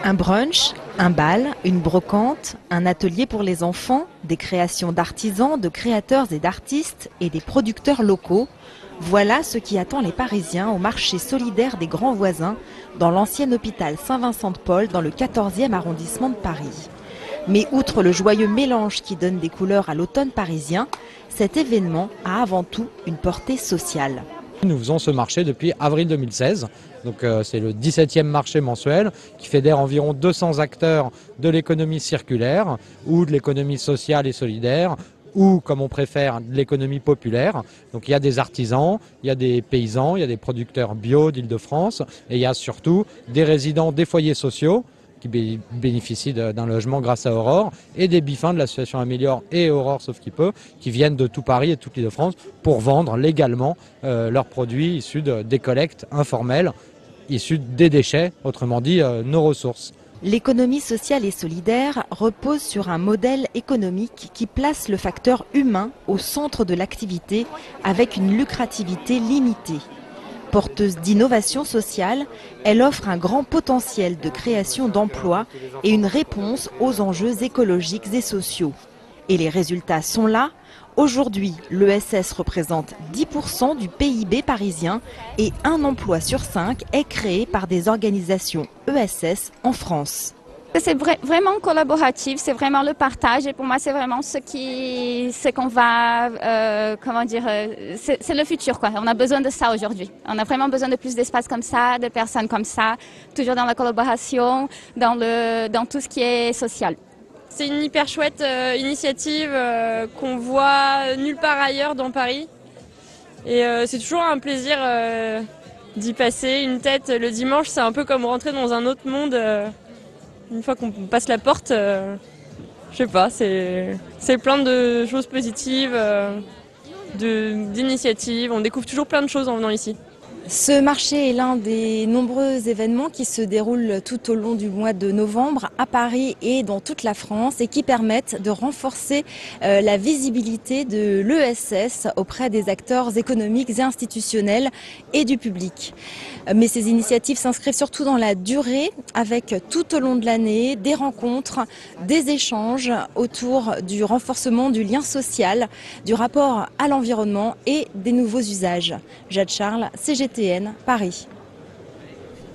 Un brunch, un bal, une brocante, un atelier pour les enfants, des créations d'artisans, de créateurs et d'artistes et des producteurs locaux. Voilà ce qui attend les Parisiens au marché solidaire des Grands Voisins dans l'ancien hôpital Saint-Vincent-de-Paul dans le 14e arrondissement de Paris. Mais outre le joyeux mélange qui donne des couleurs à l'automne parisien, cet événement a avant tout une portée sociale. Nous faisons ce marché depuis avril 2016, donc c'est le 17e marché mensuel qui fédère environ 200 acteurs de l'économie circulaire ou de l'économie sociale et solidaire ou, comme on préfère, de l'économie populaire. Donc il y a des artisans, il y a des paysans, il y a des producteurs bio d'Île-de-France et il y a surtout des résidents des foyers sociaux qui bénéficient d'un logement grâce à Aurore, et des bifins de l'association Améliore et Aurore Sauf qui peut, qui viennent de tout Paris et de toute l'Île-de-France pour vendre légalement leurs produits issus des collectes informelles, issus des déchets, autrement dit nos ressources. L'économie sociale et solidaire repose sur un modèle économique qui place le facteur humain au centre de l'activité avec une lucrativité limitée. Porteuse d'innovation sociale, elle offre un grand potentiel de création d'emplois et une réponse aux enjeux écologiques et sociaux. Et les résultats sont là. Aujourd'hui, l'ESS représente 10% du PIB parisien et un emploi sur 5 est créé par des organisations ESS en France. C'est vraiment collaboratif, c'est vraiment le partage et pour moi c'est vraiment ce qu'on va, c'est le futur quoi. On a besoin de ça aujourd'hui. On a vraiment besoin de plus d'espace comme ça, de personnes comme ça, toujours dans la collaboration, dans tout ce qui est social. C'est une hyper chouette initiative qu'on voit nulle part ailleurs dans Paris et c'est toujours un plaisir d'y passer une tête le dimanche. C'est un peu comme rentrer dans un autre monde. Une fois qu'on passe la porte, je sais pas, c'est plein de choses positives, d'initiatives. On découvre toujours plein de choses en venant ici. Ce marché est l'un des nombreux événements qui se déroulent tout au long du mois de novembre à Paris et dans toute la France et qui permettent de renforcer la visibilité de l'ESS auprès des acteurs économiques et institutionnels et du public. Mais ces initiatives s'inscrivent surtout dans la durée avec tout au long de l'année des rencontres, des échanges autour du renforcement du lien social, du rapport à l'environnement et des nouveaux usages. Jade Charles, CGTN, Paris.